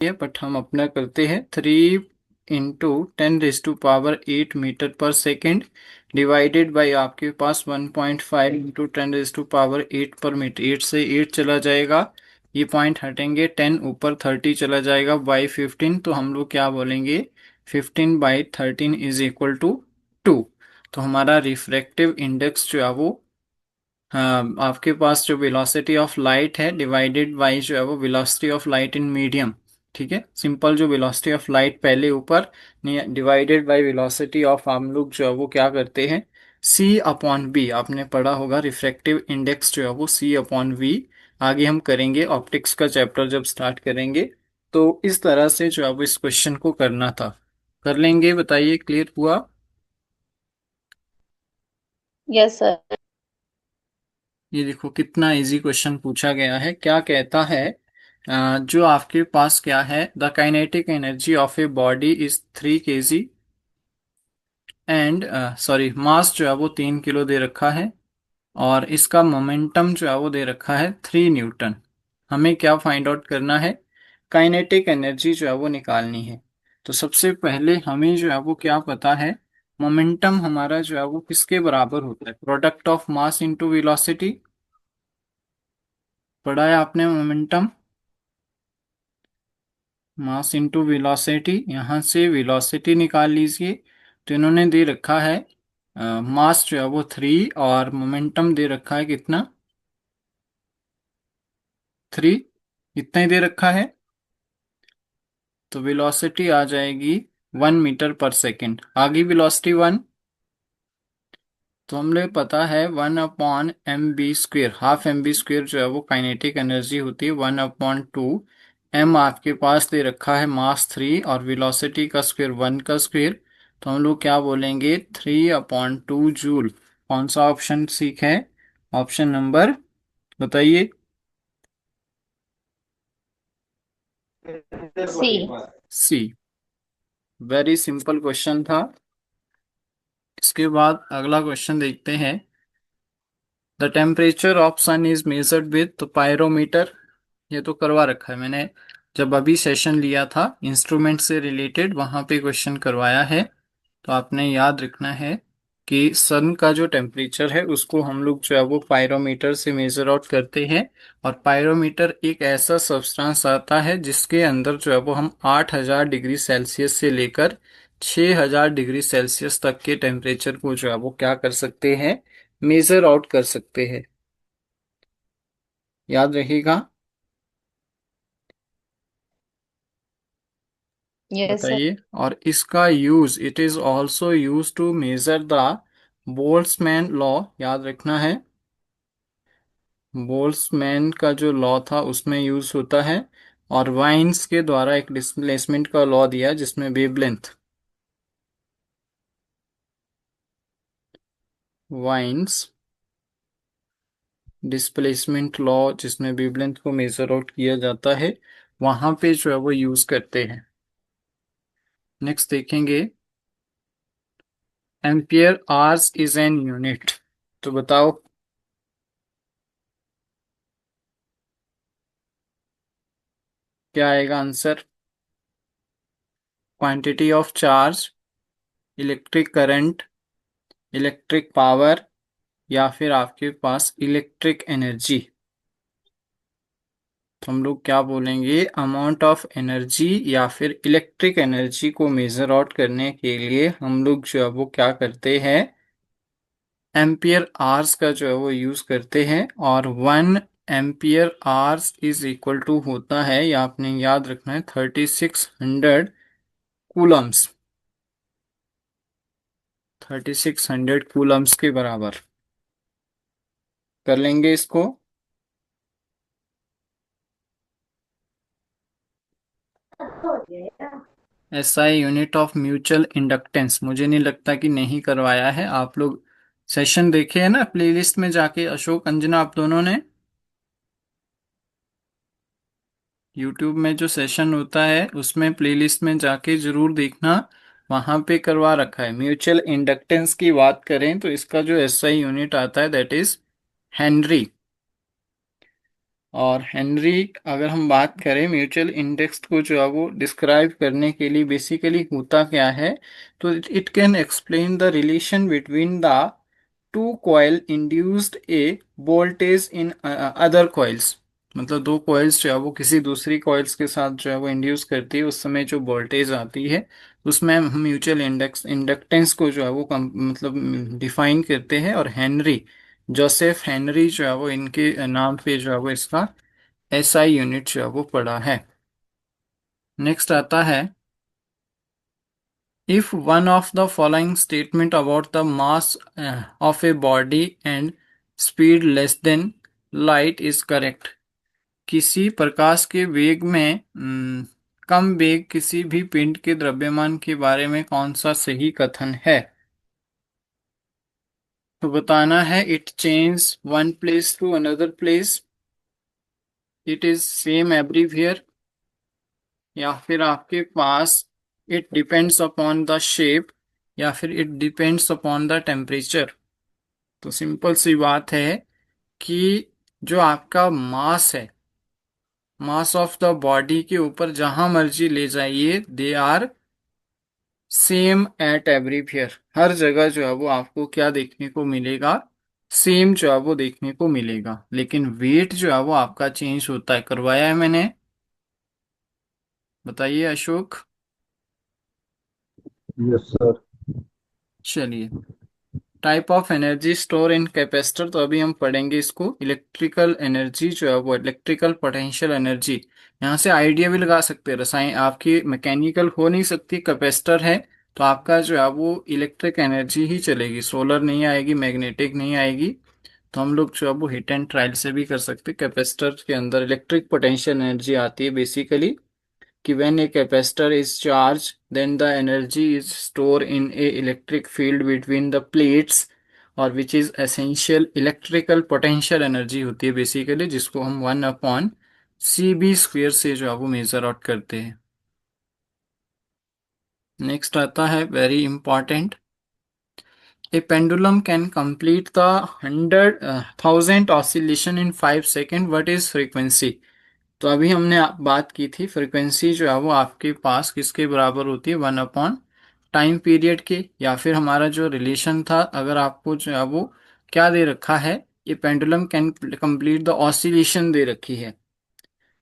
है, बट हम अपना करते हैं 3 × 10⁻8 मीटर पर सेकेंड डिवाइडेड बाई आपके पास 1.5 × 10⁻8 पर मीटर। 8 से 8 चला जाएगा, ये पॉइंट हटेंगे, 10 ऊपर 30 चला जाएगा बाई 15, तो हम लोग क्या बोलेंगे 15/13 इज इक्वल टू 2। तो हमारा रिफ्रैक्टिव इंडेक्स जो है वो, हाँ, आपके पास जो वेलोसिटी ऑफ लाइट है डिवाइडेड बाई जो है वो velocity of light in medium, ठीक है, सिंपल जो वेलोसिटी ऑफ लाइट पहले ऊपर डिवाइडेड बाई वेलोसिटी ऑफ, हम लोग जो है वो क्या करते हैं C/V, आपने पढ़ा होगा रिफ्रैक्टिव इंडेक्स जो है वो C/V। आगे हम करेंगे ऑप्टिक्स का चैप्टर जब स्टार्ट करेंगे, तो इस तरह से जो है वो इस क्वेश्चन को करना था। कर लेंगे, बताइए क्लियर हुआ? Yes sir. ये देखो कितना इजी क्वेश्चन पूछा गया है। क्या कहता है, जो आपके पास क्या है, the kinetic energy of a body is 3 kg and sorry mass जो है वो 3 किलो दे रखा है, और इसका मोमेंटम जो है वो दे रखा है 3 न्यूटन। हमें क्या फाइंड आउट करना है, काइनेटिक एनर्जी जो है वो निकालनी है। तो सबसे पहले हमें जो है वो क्या पता है, मोमेंटम हमारा जो है वो किसके बराबर होता है, product of mass into velocity. पढ़ा है आपने मोमेंटम, मास इंटू वेलोसिटी, यहाँ से वेलोसिटी निकाल लीजिए। तो इन्होंने दे रखा है मास जो है वो 3, और मोमेंटम दे रखा है कितना, 3, इतना ही दे रखा है। तो वेलोसिटी आ जाएगी 1 मीटर पर सेकेंड। आगे वेलोसिटी 1, तो हमें पता है 1/mv², ½ mv² जो है वो काइनेटिक एनर्जी होती है, 1/2। m आपके पास दे रखा है मास 3 और वेलोसिटी का स्क्वायर 1 का स्क्वायर, तो हम लोग क्या बोलेंगे 3/2 जूल। कौन सा ऑप्शन ठीक है? ऑप्शन नंबर बताइए। C. C. Very simple question था। इसके बाद अगला क्वेश्चन देखते हैं। The temperature of sun is measured with pyrometer. ये तो करवा रखा है मैंने, जब अभी सेशन लिया था इंस्ट्रूमेंट से रिलेटेड, वहां पे क्वेश्चन करवाया है। तो आपने याद रखना है कि सन का जो टेम्परेचर है उसको हम लोग जो है वो पायरोमीटर से मेजर आउट करते हैं। और पायरोमीटर एक ऐसा सब्सटेंस आता है जिसके अंदर जो है वो हम 8000 डिग्री सेल्सियस से लेकर 6000 डिग्री सेल्सियस तक के टेम्परेचर को जो है वो क्या कर सकते हैं, मेजर आउट कर सकते हैं। याद रहेगा? Yes sir. बताइए। और इसका use, it is also use to measure the Boltzmann law, याद रखना है। बोल्ट्जमैन का जो लॉ था उसमें यूज होता है। और वाइन्स के द्वारा एक डिस्प्लेसमेंट का लॉ दिया जिसमें वेवलेंथ, वाइन्स डिस्प्लेसमेंट लॉ जिसमें वेवलेंथ को मेजर आउट किया जाता है, वहां पे जो है वो यूज करते हैं। नेक्स्ट देखेंगे, ampere hours is an unit. तो बताओ क्या आएगा answer. Quantity of charge, electric current, electric power, या फिर आपके पास इलेक्ट्रिक एनर्जी। तो हम लोग क्या बोलेंगे, अमाउंट ऑफ एनर्जी या फिर इलेक्ट्रिक एनर्जी को मेजर आउट करने के लिए हम लोग जो है वो क्या करते हैं, एम्पियर आवर्स का जो है वो यूज करते हैं। और 1 ampere hours is equal to होता है, या आपने याद रखना है, 3600 कूलम्स, 3600 कूलम्स के बराबर। कर लेंगे इसको। SI unit of mutual inductance, मुझे नहीं लगता कि नहीं करवाया है आप लोग। सेशन देखे हैं ना प्लेलिस्ट में जाके, अशोक अंजना आप दोनों ने यूट्यूब में जो सेशन होता है उसमें प्लेलिस्ट में जाके जरूर देखना, वहां पे करवा रखा है। म्यूचुअल इंडक्टेंस की बात करें तो इसका जो SI यूनिट आता है दैट इज हेनरी। और हेनरी, अगर हम बात करें म्यूचुअल इंडेक्स को जो है वो डिस्क्राइब करने के लिए बेसिकली होता क्या है, तो it can explain the relation between the two coil induced A voltage in other coils. मतलब दो कॉइल्स जो है वो किसी दूसरी कॉइल्स के साथ जो है वो इंड्यूस करती है, उस समय जो वोल्टेज आती है उसमें हम म्यूचुअल इंडेक्स इंडक्टेंस को जो है वो मतलब डिफाइन करते हैं। और हेनरी, जोसेफ हेनरी जो है वो इनके नाम पे जो है वो इसका एसआई यूनिट जो है वो पड़ा है। नेक्स्ट आता है, if one of the following statement about the mass of a body and speed less than light is correct. किसी प्रकाश के वेग में कम वेग किसी भी पिंड के द्रव्यमान के बारे में कौन सा सही कथन है। तो बताना है, it change one place to another place, it is same everywhere, या फिर आपके पास it depends upon the shape, या फिर it depends upon the temperature. तो सिंपल सी बात है कि जो आपका मास है, मास ऑफ द बॉडी के ऊपर जहां मर्जी ले जाइए, they are same at everywhere. हर जगह जो है वो आपको क्या देखने को मिलेगा, सेम जो है वो देखने को मिलेगा। लेकिन वेट जो है वो आपका चेंज होता है। करवाया है मैंने, बताइए अशोक। Yes sir. चलिए, type of energy store in capacitor, तो अभी हम पढ़ेंगे इसको। इलेक्ट्रिकल एनर्जी जो है वो इलेक्ट्रिकल पोटेंशियल एनर्जी, यहाँ से आइडिया भी लगा सकते हैं। रसायन आपकी मैकेनिकल हो नहीं सकती, कैपेसिटर है तो आपका जो है वो इलेक्ट्रिक एनर्जी ही चलेगी, सोलर नहीं आएगी, मैग्नेटिक नहीं आएगी। तो हम लोग जो है वो हिट एंड ट्रायल से भी कर सकते हैं। कैपेसिटर के अंदर इलेक्ट्रिक पोटेंशियल एनर्जी आती है बेसिकली कि when a capacitor is charged then the energy is stored in a electric field between the plates, और which is essential electrical potential energy होती है बेसिकली, जिसको हम 1/CB² से जो है वो मेजर आउट करते हैं। नेक्स्ट आता है very important, A pendulum can complete the 100,000 oscillation in 5 second, what is frequency. तो अभी हमने बात की थी फ्रीक्वेंसी जो है वो आपके पास किसके बराबर होती है, 1/टाइम पीरियड के। या फिर हमारा जो रिलेशन था, अगर आपको जो है वो क्या दे रखा है, ये pendulum can complete the oscillation दे रखी है,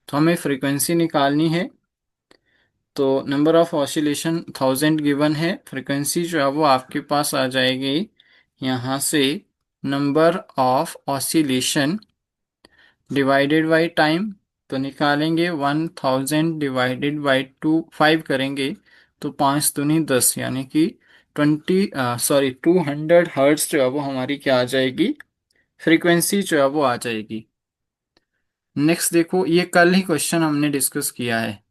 तो हमें फ्रीक्वेंसी निकालनी है। तो नंबर ऑफ ऑसिलेशन 1000 गिवन है, फ्रीक्वेंसी जो है वो आपके पास आ जाएगी यहाँ से number of oscillation divided by time. तो निकालेंगे 1000 डिवाइडेड बाई 5 करेंगे तो 5 दूनी 10, यानी कि 200 हर्ट्ज जो है वो हमारी क्या आ जाएगी, फ्रीक्वेंसी जो है वो आ जाएगी। नेक्स्ट देखो, ये कल ही क्वेश्चन हमने डिस्कस किया है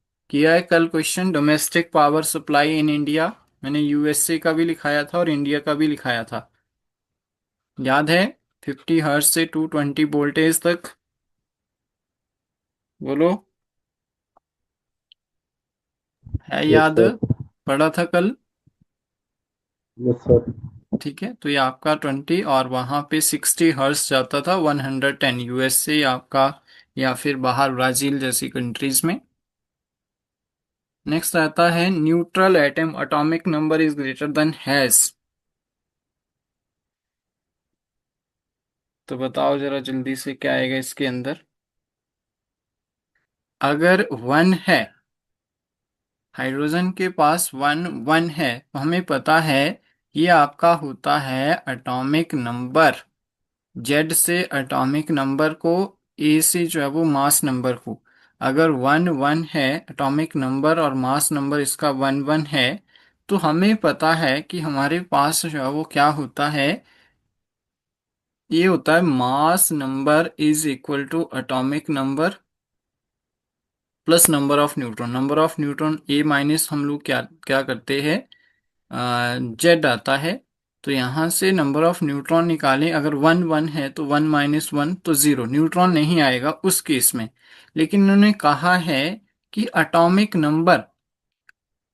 कल question, domestic power supply in India. मैंने यूएसए का भी लिखाया था और इंडिया का भी लिखाया था, याद है। 50 हर्ट्ज से 220 वोल्टेज तक, बोलो, है यस याद, सर। पढ़ा था कल। Yes sir. ठीक है, तो ये आपका 20 और वहां पे 60 हर्ट्ज जाता था, 110 यूएसए आपका, या फिर बाहर ब्राजील जैसी कंट्रीज में। नेक्स्ट आता है, neutral atom atomic number is greater than has. तो बताओ जरा जल्दी से क्या आएगा इसके अंदर। अगर 1 है, हाइड्रोजन के पास 1 है, तो हमें पता है ये आपका होता है एटॉमिक नंबर। जेड से एटॉमिक नंबर को, ए से जो है वो मास नंबर को। अगर 1 1 है एटॉमिक नंबर और मास नंबर इसका 1 1 है, तो हमें पता है कि हमारे पास जो है वो क्या होता है, ये होता है mass number is equal to atomic number plus number of neutron. Number of neutron A minus हम लोग क्या क्या करते हैं, जेड आता है। तो यहाँ से नंबर ऑफ न्यूट्रॉन निकालें, अगर 1 1 है तो 1 - 1 तो 0, न्यूट्रॉन नहीं आएगा उस केस में। लेकिन उन्होंने कहा है कि एटॉमिक नंबर,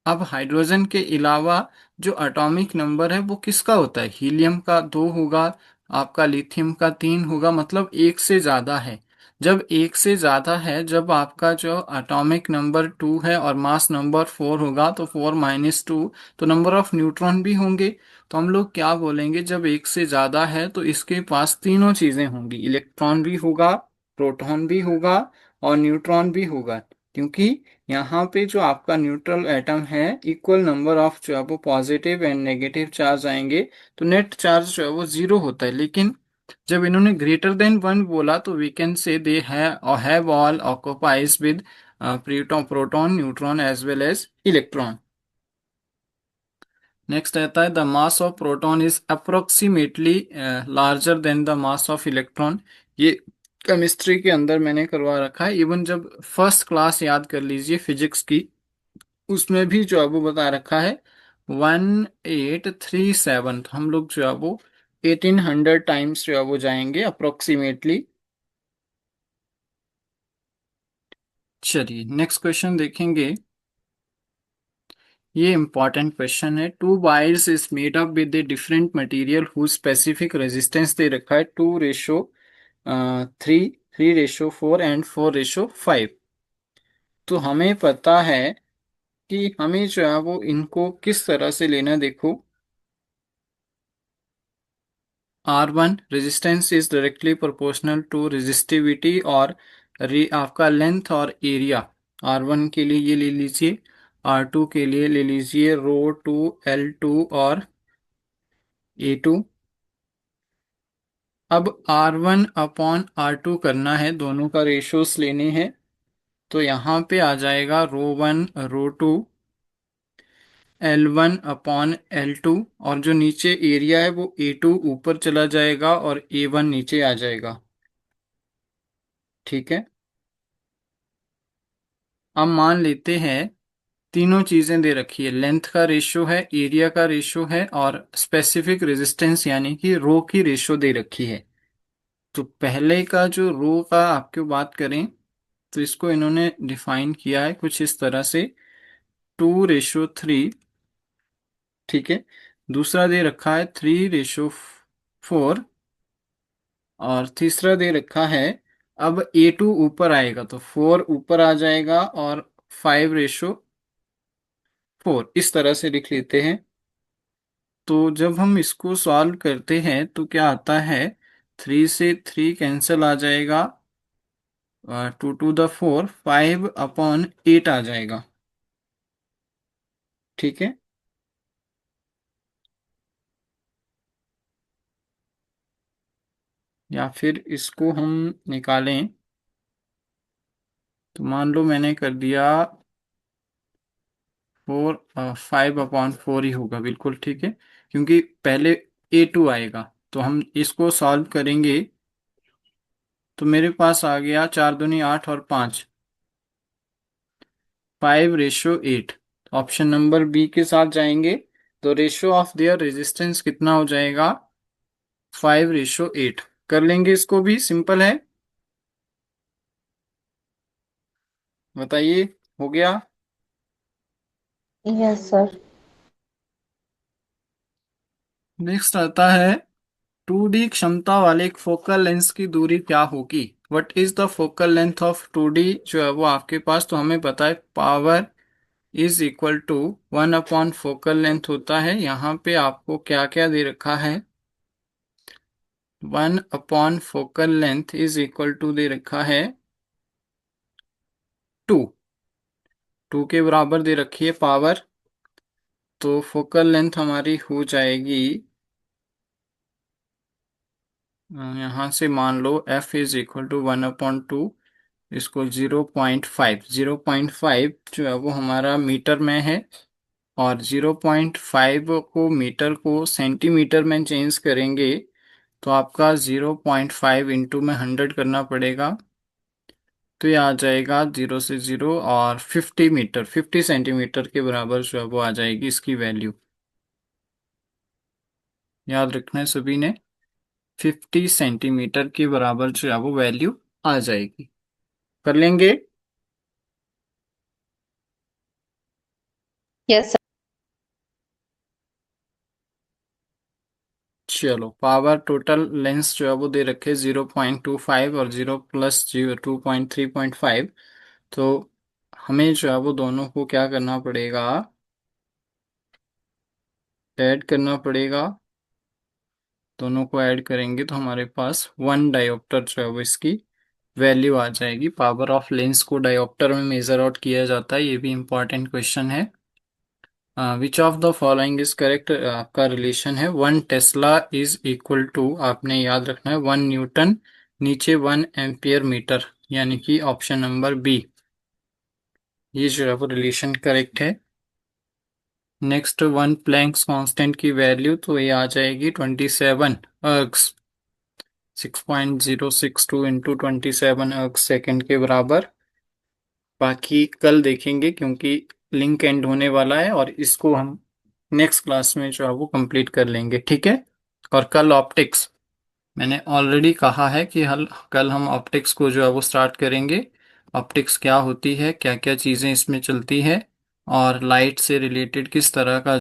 अब हाइड्रोजन के अलावा जो एटॉमिक नंबर है वो किसका होता है, हीलियम का 2 होगा, आपका लिथियम का 3 होगा, मतलब एक से ज्यादा है। जब एक से ज़्यादा है, जब आपका जो एटॉमिक नंबर 2 है और मास नंबर 4 होगा, तो 4 - 2 तो नंबर ऑफ न्यूट्रॉन भी होंगे। तो हम लोग क्या बोलेंगे, जब एक से ज़्यादा है तो इसके पास तीनों चीज़ें होंगी, इलेक्ट्रॉन भी होगा, प्रोटॉन भी होगा और न्यूट्रॉन भी होगा। क्योंकि यहाँ पे जो आपका न्यूट्रल एटम है, इक्वल नंबर ऑफ जो है वो पॉजिटिव एंड नेगेटिव चार्ज आएंगे, तो नेट चार्ज जो है वो 0 होता है। लेकिन जब इन्होंने ग्रेटर देन 1 बोला, तो we can say they have all occupies with proton, neutron as well as electron. Next आता है the mass of proton is approximately larger than the mass of electron. ये केमिस्ट्री के अंदर मैंने करवा रखा है, इवन जब फर्स्ट क्लास याद कर लीजिए फिजिक्स की, उसमें भी जो है वो बता रखा है 1837। तो हम लोग जो है वो 1800 टाइम्स जो है वो जाएंगे अप्रोक्सीमेटली। चलिए नेक्स्ट क्वेश्चन देखेंगे। ये इंपॉर्टेंट क्वेश्चन है। Two wires is made up with a different material whose specific resistance दे रखा है 2:3, 3:4 एंड 4:5। तो हमें पता है कि हमें जो है वो इनको किस तरह से लेना, देखो R1 resistance is directly proportional to resistivity और आपका लेंथ और एरिया। R1 के लिए ये ले लीजिए, R2 के लिए ले लीजिए ρ2 L2 और A2। अब R1 अपॉन R2 करना है, दोनों का रेशियोस लेने हैं। तो यहाँ पे आ जाएगा ρ1 ρ2 L1 अपॉन L2, और जो नीचे एरिया है वो A2 ऊपर चला जाएगा और A1 नीचे आ जाएगा। ठीक है, अब मान लेते हैं तीनों चीजें दे रखी है, लेंथ का रेशियो है, एरिया का रेशियो है और स्पेसिफिक रेजिस्टेंस यानी कि रो की रेशियो दे रखी है। तो पहले का जो रो का आपको बात करें, तो इसको इन्होंने डिफाइन किया है कुछ इस तरह से 2:3। ठीक है, दूसरा दे रखा है 3:4 और तीसरा दे रखा है, अब A2 ऊपर आएगा तो 4 ऊपर आ जाएगा और 5:4 इस तरह से लिख लेते हैं। तो जब हम इसको सॉल्व करते हैं तो क्या आता है, 3 से 3 कैंसिल आ जाएगा, 2 to the 4, 5/8 आ जाएगा। ठीक है, या फिर इसको हम निकालें, तो मान लो मैंने कर दिया 5/4 ही होगा, बिल्कुल ठीक है, क्योंकि पहले A2 आएगा। तो हम इसको सॉल्व करेंगे, तो मेरे पास आ गया 4 दूनी 8 और 5, 5:8। ऑप्शन नंबर बी के साथ जाएंगे, तो रेशियो ऑफ देयर रेजिस्टेंस कितना हो जाएगा, 5:8। कर लेंगे, इसको भी सिंपल है, बताइए, हो गया। Yes, sir. नेक्स्ट आता है 2D क्षमता वाले एक फोकल लेंस की दूरी क्या होगी। What is the focal length of 2D जो है वो आपके पास, तो हमें पता है power is equal to 1 upon focal length होता है। यहाँ पे आपको क्या क्या दे रखा है, 1 upon focal length is equal to दे रखा है 2, 2 के बराबर दे रखी है पावर। तो फोकल लेंथ हमारी हो जाएगी, यहाँ से मान लो F इज इक्वल टू 1/2, इसको 0.5 जो है वो हमारा मीटर में है, और 0.5 को मीटर को सेंटीमीटर में चेंज करेंगे, तो आपका 0.5 इंटू में 100 करना पड़ेगा। तो ये आ जाएगा 0 से 0 और 50 मीटर, 50 सेंटीमीटर के बराबर जो है वो आ जाएगी इसकी वैल्यू। याद रखना है सभी ने, 50 सेंटीमीटर के बराबर जो है वो वैल्यू आ जाएगी। कर लेंगे। Yes, sir. चलो पावर टोटल लेंस जो है वो दे रखे 0.25 और 0 + 2.3.5। तो हमें जो है वो दोनों को क्या करना पड़ेगा, ऐड करना पड़ेगा। दोनों को ऐड करेंगे तो हमारे पास 1 डायोप्टर जो है वो इसकी वैल्यू आ जाएगी। पावर ऑफ लेंस को डायोप्टर में मेजर आउट किया जाता है, ये भी इंपॉर्टेंट क्वेश्चन है। Which of the following is correct, आपका रिलेशन है 1 टेस्ला इज इक्वल टू, आपने याद रखना है 1 न्यूटन, नीचे 1 एम्पियर मीटर, यानी कि ऑप्शन नंबर बी, ये जो है वो रिलेशन करेक्ट है। नेक्स्ट 1 प्लैंक्स कांस्टेंट की वैल्यू तो ये आ जाएगी 27 अर्ग्स, 6.062 इंटू 27 अर्ग सेकेंड के बराबर। बाकी कल देखेंगे क्योंकि लिंक एंड होने वाला है और इसको हम नेक्स्ट क्लास में जो है वो कंप्लीट कर लेंगे, ठीक है। और कल ऑप्टिक्स, मैंने ऑलरेडी कहा है कि कल हम ऑप्टिक्स को जो है वो स्टार्ट करेंगे। ऑप्टिक्स क्या होती है, क्या क्या चीज़ें इसमें चलती है, और लाइट से रिलेटेड किस तरह का